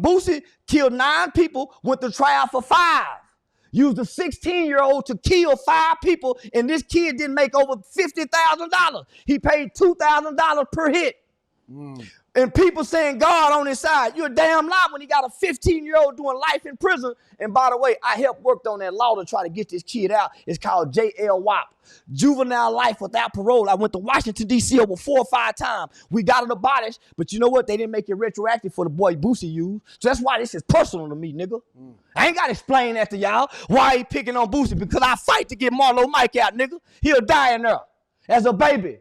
Boosie killed 9 people, went to trial for 5. Used a 16-year-old to kill 5 people, and this kid didn't make over $50,000. He paid $2,000 per hit. And people saying God on his side. You're a damn lie when he got a 15-year-old doing life in prison. And by the way, I helped worked on that law to try to get this kid out. It's called JLWOP, juvenile life without parole. I went to Washington, D.C. over 4 or 5 times. We got it abolished, but you know what? They didn't make it retroactive for the boy Boosie used. So that's why this is personal to me, nigga. I ain't got to explain that to y'all. Why he picking on Boosie? Because I fight to get Marlo Mike out, nigga. He'll die in there as a baby.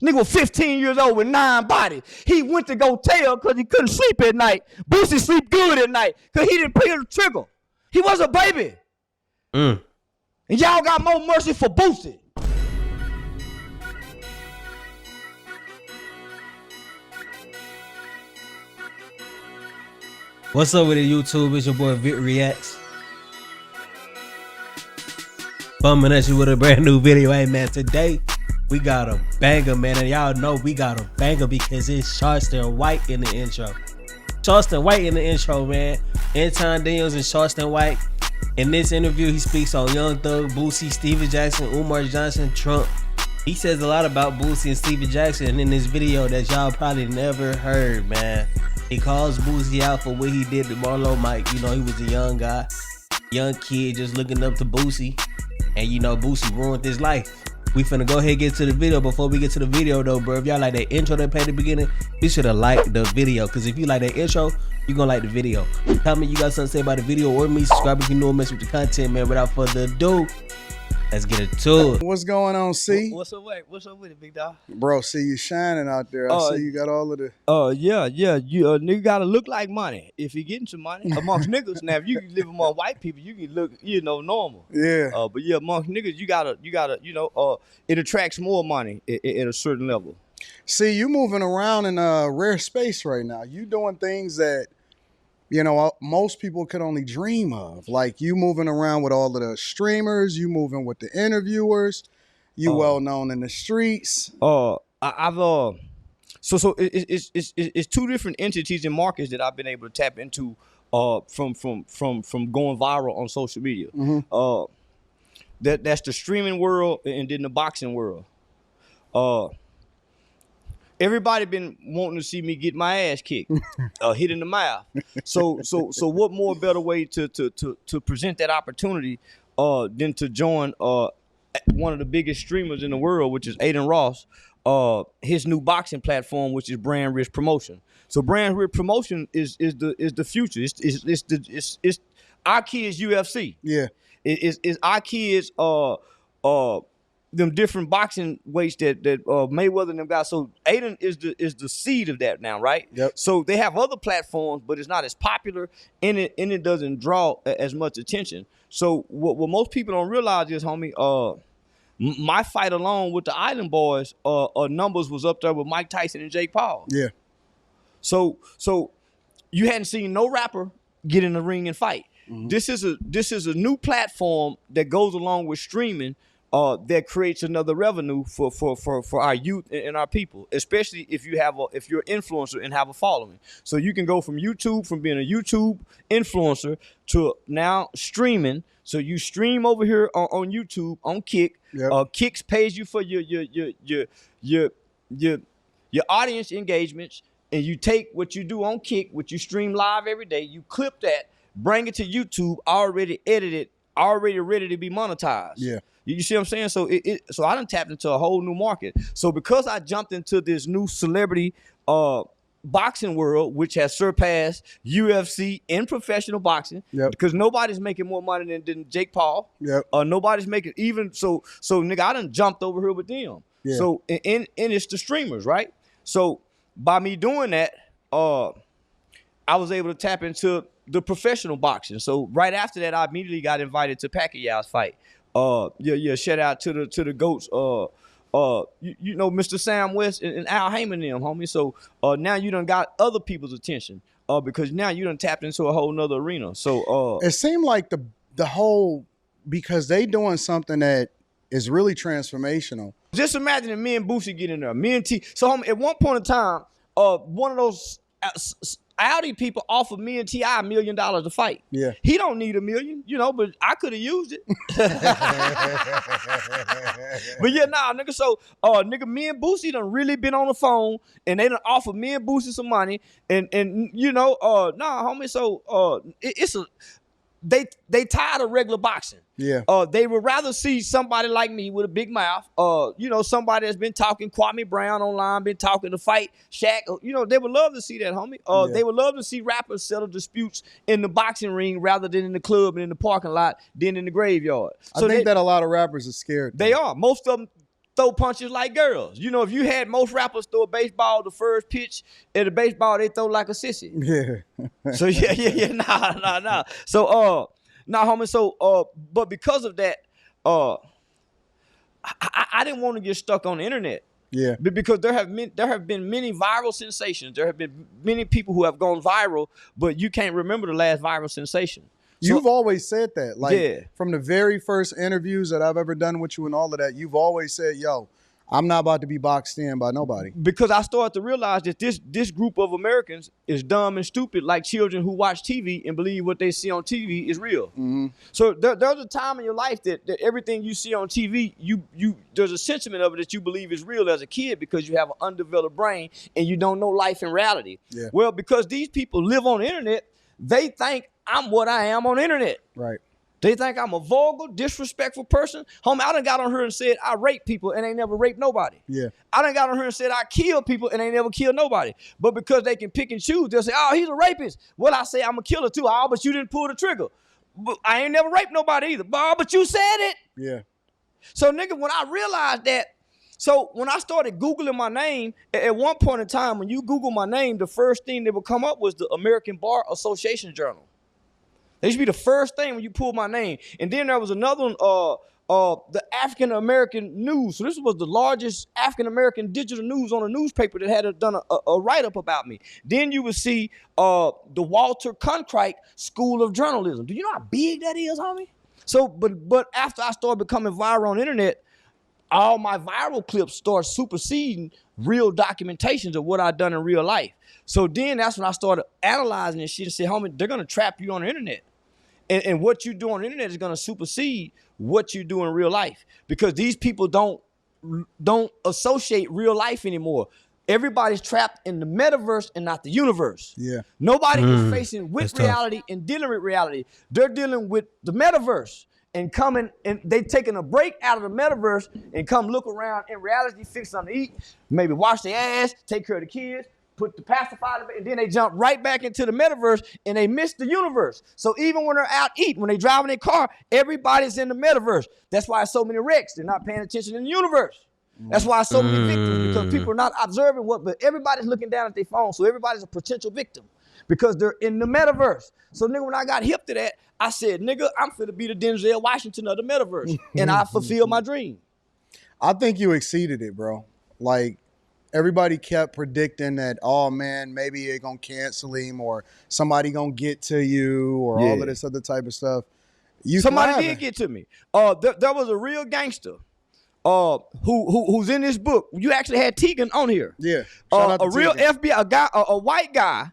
Nigga was 15 years old with 9 bodies. He went to go tell because he couldn't sleep at night. Boosie sleep good at night because he didn't pull the trigger. He was a baby. And y'all got more mercy for Boosie. What's up with it, YouTube? It's your boy Vick Reacts. Bumming at you with a brand new video. Hey man, today we got a banger, man, and y'all know we got a banger because it's Charleston White in the intro. Charleston White in the intro, man. Anton Daniels and Charleston White. In this interview, he speaks on Young Thug, Boosie, Stevie Jackson, Umar Johnson, Trump. He says a lot about Boosie and Stevie Jackson in this video that y'all probably never heard, man. He calls Boosie out for what he did to Marlo Mike. You know, he was a young guy, young kid just looking up to Boosie. And you know, Boosie ruined his life. We finna go ahead and get to the video. Before we get to the video though, bro, if y'all like that intro that played at the beginning, be sure to like the video. Cause if you like that intro, you gonna like the video. Tell me you got something to say about the video or me. Subscribe if you know mess with the content, man. Without further ado, let's get into it. What's going on, C? What's up with it, big dog? Bro, see you shining out there. I see you got all of the... Yeah. You nigga gotta look like money if you getting some money amongst niggas. Now, if you live among white people, you can look, you know, normal. Yeah. But yeah, amongst niggas, you gotta, you know, it attracts more money at a certain level. See, you moving around in a rare space right now. You doing things that, you know, most people could only dream of. Like you moving around with all of the streamers, you moving with the interviewers, you well known in the streets. So it's 2 different entities and markets that I've been able to tap into from going viral on social media. That's the streaming world and then the boxing world. Everybody been wanting to see me get my ass kicked, hit in the mouth. So what more better way to present that opportunity than to join one of the biggest streamers in the world, which is Aiden Ross, his new boxing platform, which is Brand Rich Promotion. So Brand Rich Promotion is the future. It's our kids UFC. Yeah. It's our kids them different boxing weights that Mayweather and them guys. So Aiden is the seed of that now, right? Yep. So they have other platforms, but it's not as popular and it doesn't draw as much attention. So what most people don't realize is, homie, my fight alone with the Island Boys, numbers was up there with Mike Tyson and Jake Paul. Yeah. So you hadn't seen no rapper get in the ring and fight. This is a new platform that goes along with streaming. That creates another revenue for our youth and our people, especially if you're an influencer and have a following. So you can go from being a YouTube influencer to now streaming. So you stream over here on YouTube on Kick. Yep. Kicks pays you for your audience engagements, and you take what you do on Kick, what you stream live every day, you clip that, bring it to YouTube, already edited, already ready to be monetized. Yeah. You see what I'm saying? So so I done tapped into a whole new market. So because I jumped into this new celebrity boxing world, which has surpassed UFC and professional boxing, because nobody's making more money than Jake Paul. Yep. Nobody's making even so nigga, I done jumped over here with them. Yeah. So and it's the streamers, right? So by me doing that, I was able to tap into the professional boxing. So right after that, I immediately got invited to Pacquiao's fight. Shout out to the GOATs. You know, Mr. Sam West and Al Heyman them, homie. So now you done got other people's attention because now you done tapped into a whole nother arena. So it seemed like the whole, because they doing something that is really transformational. Just imagine if me and Boosie get in there, me and T. So homie, at one point in time, one of those Audi people offered me and T.I. $1 million to fight. Yeah. He don't need $1 million, you know, but I could have used it. But yeah, nah, nigga. So, nigga, me and Boosie done really been on the phone, and they done offered me and Boosie some money, and you know, nah, homie. So, it's a. They tired of regular boxing. Yeah. They would rather see somebody like me with a big mouth. You know, somebody that's been talking Kwame Brown online, been talking to fight Shaq. You know, they would love to see that, homie. They would love to see rappers settle disputes in the boxing ring rather than in the club and in the parking lot, than in the graveyard. So I think that a lot of rappers are scared. They are. Most of them throw punches like girls. You know, if you had most rappers throw a baseball, the first pitch at a baseball, they throw like a sissy. Yeah. So yeah, nah. So nah, homie. So but because of that, I didn't want to get stuck on the internet. Yeah. Because there have been many viral sensations. There have been many people who have gone viral, but you can't remember the last viral sensation. You've always said that. Like, yeah. From the very first interviews that I've ever done with you and all of that, you've always said, yo, I'm not about to be boxed in by nobody. Because I started to realize that this group of Americans is dumb and stupid, like children who watch TV and believe what they see on TV is real. Mm-hmm. So there's a time in your life that everything you see on TV, there's a sentiment of it that you believe is real as a kid because you have an undeveloped brain and you don't know life in reality. Yeah. Well, because these people live on the internet, they think I'm what I am on the internet. Right. They think I'm a vulgar, disrespectful person. Homie, I done got on here and said I rape people and ain't never raped nobody. Yeah. I done got on here and said I kill people and ain't never killed nobody. But because they can pick and choose, they'll say, oh, he's a rapist. Well, I say I'm a killer too. Oh, but you didn't pull the trigger. But I ain't never raped nobody either. Oh, but you said it. Yeah. So, nigga, when I realized that, so when I started Googling my name, at one point in time, when you Google my name, the first thing that would come up was the American Bar Association Journal. That used to be the first thing when you pull my name. And then there was another one, the African American News. So this was the largest African American digital news on a newspaper that had done a write-up about me. Then you would see the Walter Cronkite School of Journalism. Do you know how big that is, homie? So, but after I started becoming viral on the internet, all my viral clips start superseding real documentations of what I've done in real life. So then that's when I started analyzing this shit and said, homie, they're going to trap you on the internet. And what you do on the internet is going to supersede what you do in real life because these people don't associate real life anymore. Everybody's trapped in the metaverse and not the universe. Yeah. Nobody is facing with That's reality tough. and dealing with reality. They're dealing with the metaverse and coming and they taking a break out of the metaverse and come look around in reality, fix something to eat, maybe wash their ass, take care of the kids, put the pacifier, and then they jump right back into the metaverse and they miss the universe. So even when they're out eating, when they driving their car, everybody's in the metaverse. That's why so many wrecks. They're not paying attention in the universe. That's why so many victims, because people are not observing but everybody's looking down at their phone. So everybody's a potential victim because they're in the metaverse. So nigga, when I got hip to that, I said, nigga, I'm finna be the Denzel Washington of the metaverse. And I fulfilled my dream. I think you exceeded it, bro. Like, everybody kept predicting that, oh man, maybe they're gonna cancel him or somebody gonna get to you or all of this other type of stuff. Somebody did get to me. There was a real gangster who's in this book. You actually had Tegan on here. Yeah. Shout out to a real Tegan. FBI, a white guy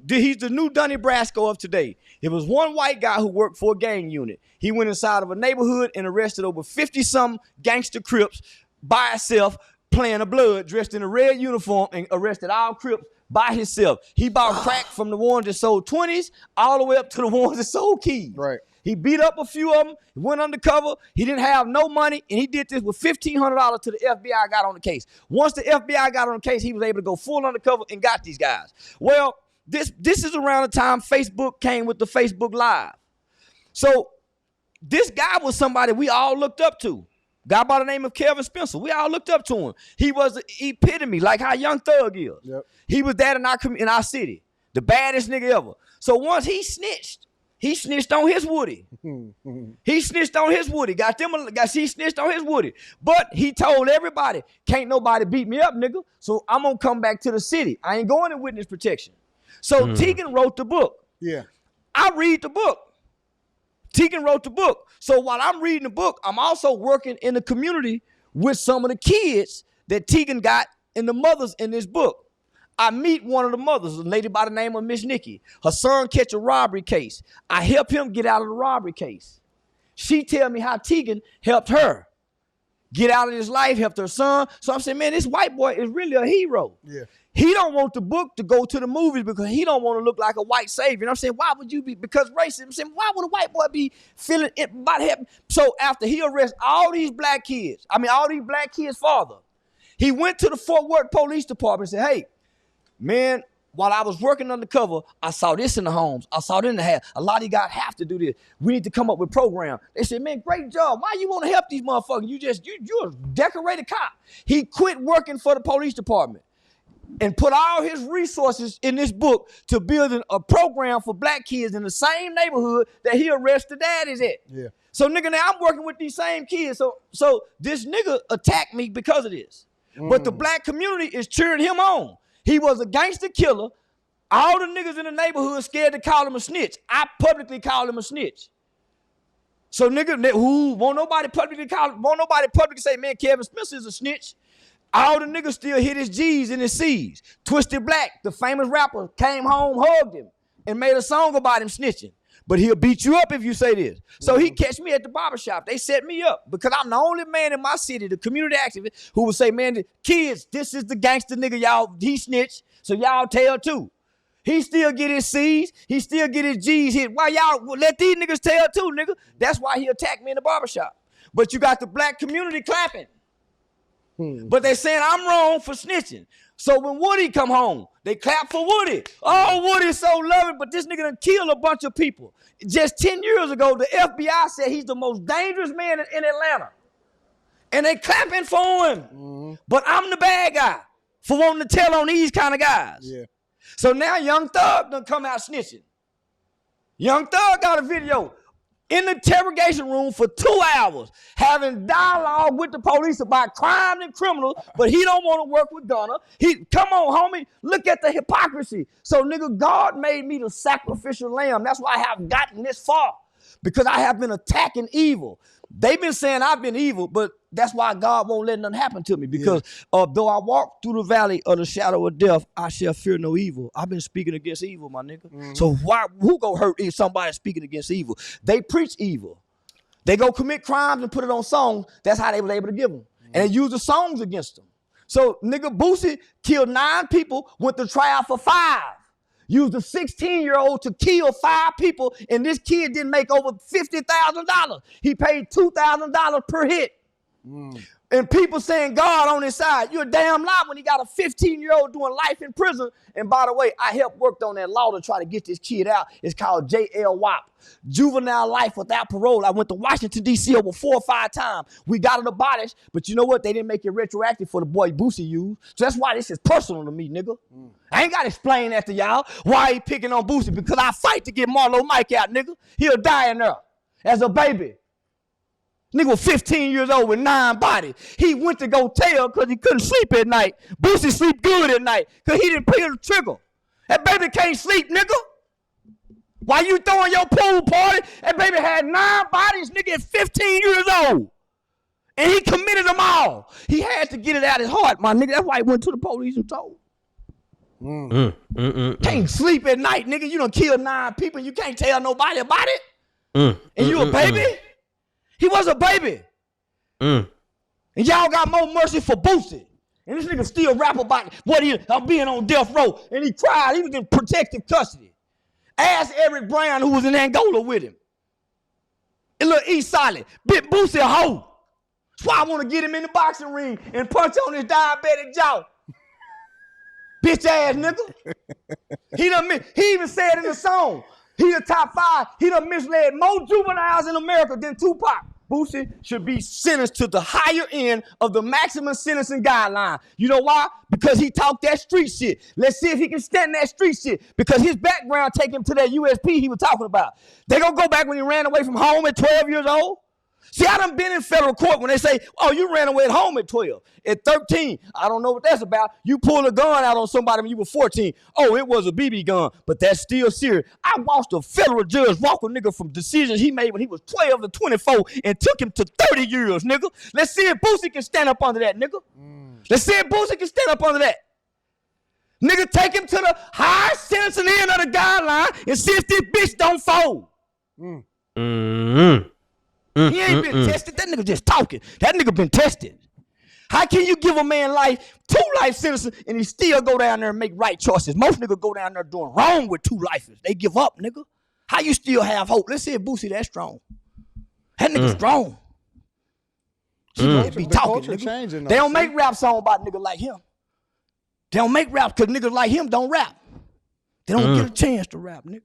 he's the new Donnie Brasco of today. It was one white guy who worked for a gang unit. He went inside of a neighborhood and arrested over 50-some gangster Crips by himself, playing a blood, dressed in a red uniform, and arrested all Crips by himself. He bought crack from the ones that sold 20s all the way up to the ones that sold keys. Right. He beat up a few of them, went undercover. He didn't have no money, and he did this with $1,500 till the FBI got on the case. Once the FBI got on the case, he was able to go full undercover and got these guys. Well, this is around the time Facebook came with the Facebook Live. So this guy was somebody we all looked up to. Guy by the name of Kevin Spencer. We all looked up to him. He was the epitome, like how Young Thug is. Yep. He was that in our city. The baddest nigga ever. So once he snitched on his Woody. He snitched on his Woody. He snitched on his Woody. But he told everybody, can't nobody beat me up, nigga. So I'm going to come back to the city. I ain't going to witness protection. So Tegan wrote the book. Yeah. I read the book. Tegan wrote the book. So while I'm reading the book, I'm also working in the community with some of the kids that Tegan got and the mothers in this book. I meet one of the mothers, a lady by the name of Miss Nikki. Her son catch a robbery case. I help him get out of the robbery case. She tell me how Tegan helped her get out of his life, helped her son. So I'm saying, man, this white boy is really a hero. Yeah. He don't want the book to go to the movies because he don't want to look like a white savior. And I'm saying, why would you be? Because racism. I'm saying, why would a white boy be feeling it about him? So after he arrests all these black kids, all these black kids' father, he went to the Fort Worth Police Department and said, hey, man, while I was working undercover, I saw this in the homes. I saw it in the house. A lot of you guys have to do this. We need to come up with a program. They said, man, great job. Why you want to help these motherfuckers? You're a decorated cop. He quit working for the police department and put all his resources in this book to build a program for black kids in the same neighborhood that he arrested daddies at. Yeah. So, nigga, now I'm working with these same kids. So this nigga attacked me because of this. But the black community is cheering him on. He was a gangster killer. All the niggas in the neighborhood scared to call him a snitch. I publicly call him a snitch. So nigga, who won't nobody publicly say, man, Kevin Spencer is a snitch. All the niggas still hit his G's and his C's. Twisted Black, the famous rapper, came home, hugged him, and made a song about him snitching. But he'll beat you up if you say this. So he catch me at the barbershop. They set me up because I'm the only man in my city, the community activist, who will say, man, the kids, this is the gangster nigga, y'all, he snitched, so y'all tell too. He still get his C's, he still get his G's hit. Why y'all let these niggas tell too, nigga? That's why he attacked me in the barbershop. But you got the black community clapping. But they saying I'm wrong for snitching. So when Woody come home, they clap for Woody. Oh, Woody's so loving, but this nigga done killed a bunch of people. Just 10 years ago, the FBI said he's the most dangerous man in Atlanta. And they clapping for him. But I'm the bad guy for wanting to tell on these kind of guys. Yeah. So now Young Thug done come out snitching. Young Thug got a video in the interrogation room for 2 hours, having dialogue with the police about crime and criminals, but he don't want to work with Gunna. Come on, homie, look at the hypocrisy. So, nigga, God made me the sacrificial lamb. That's why I have gotten this far, because I have been attacking evil. They've been saying I've been evil, but that's why God won't let nothing happen to me, because though I walk through the valley of the shadow of death, I shall fear no evil. I've been speaking against evil, my nigga. So who go hurt if somebody speaking against evil? They preach evil. They go commit crimes and put it on songs. That's how they were able to give them. And they use the songs against them. So nigga Boosie killed 9 people, went to trial for 5. Used a 16-year-old to kill 5 people, and this kid didn't make over $50,000. He paid $2,000 per hit. And people saying God on his side. You're a damn lie when he got a 15-year-old doing life in prison. And by the way, I helped work on that law to try to get this kid out. It's called JLWOP, Juvenile Life Without Parole. I went to Washington, D.C. over 4 or 5 times. We got it abolished, but you know what? They didn't make it retroactive for the boy Boosie used. So that's why this is personal to me, nigga. I ain't got to explain that to y'all. Why he picking on Boosie? Because I fight to get Marlo Mike out, nigga. He'll die in there as a baby. Nigga was 15 years old with 9 bodies. He went to go tell because he couldn't sleep at night. Boosie sleep good at night because he didn't pull the trigger. That baby can't sleep, nigga. Why you throwing your pool party? That baby had 9 bodies, nigga, at 15 years old. And he committed them all. He had to get it out of his heart, my nigga. That's why he went to the police and told. Can't sleep at night, nigga. You done killed 9 people and you can't tell nobody about it? And you a baby? He was a baby. And y'all got more mercy for Boosie. And this nigga still rap about what I'm being on death row. And he cried. He was in protective custody. Ask Eric Brown, who was in Angola with him. And look, he's solid. Bit Boosie a hoe. That's why I want to get him in the boxing ring and punch on his diabetic jaw. Bitch ass nigga. He even said in the song, he the top 5. He done misled more juveniles in America than Tupac. Boosie should be sentenced to the higher end of the maximum sentencing guideline. You know why? Because he talked that street shit. Let's see if he can stand that street shit. Because his background take him to that USP he was talking about. They gonna go back when he ran away from home at 12 years old? See, I done been in federal court when they say, oh, you ran away at home at 12. At 13, I don't know what that's about. You pulled a gun out on somebody when you were 14. Oh, it was a BB gun, but that's still serious. I watched a federal judge walk a nigga from decisions he made when he was 12 to 24 and took him to 30 years, nigga. Let's see if Boosie can stand up under that, nigga. Let's see if Boosie can stand up under that. Nigga, take him to the higher sentencing end of the guideline and see if this bitch don't fold. He ain't been tested. That nigga just talking. That nigga been tested. How can you give a man life, 2 life sentences, and he still go down there and make right choices? Most niggas go down there doing wrong with 2 lives. They give up, nigga. How you still have hope? Let's see if Boosie that strong. That nigga strong. They be talking, nigga. They don't make rap songs about niggas like him. They don't make rap because niggas like him don't rap. They don't get a chance to rap, nigga.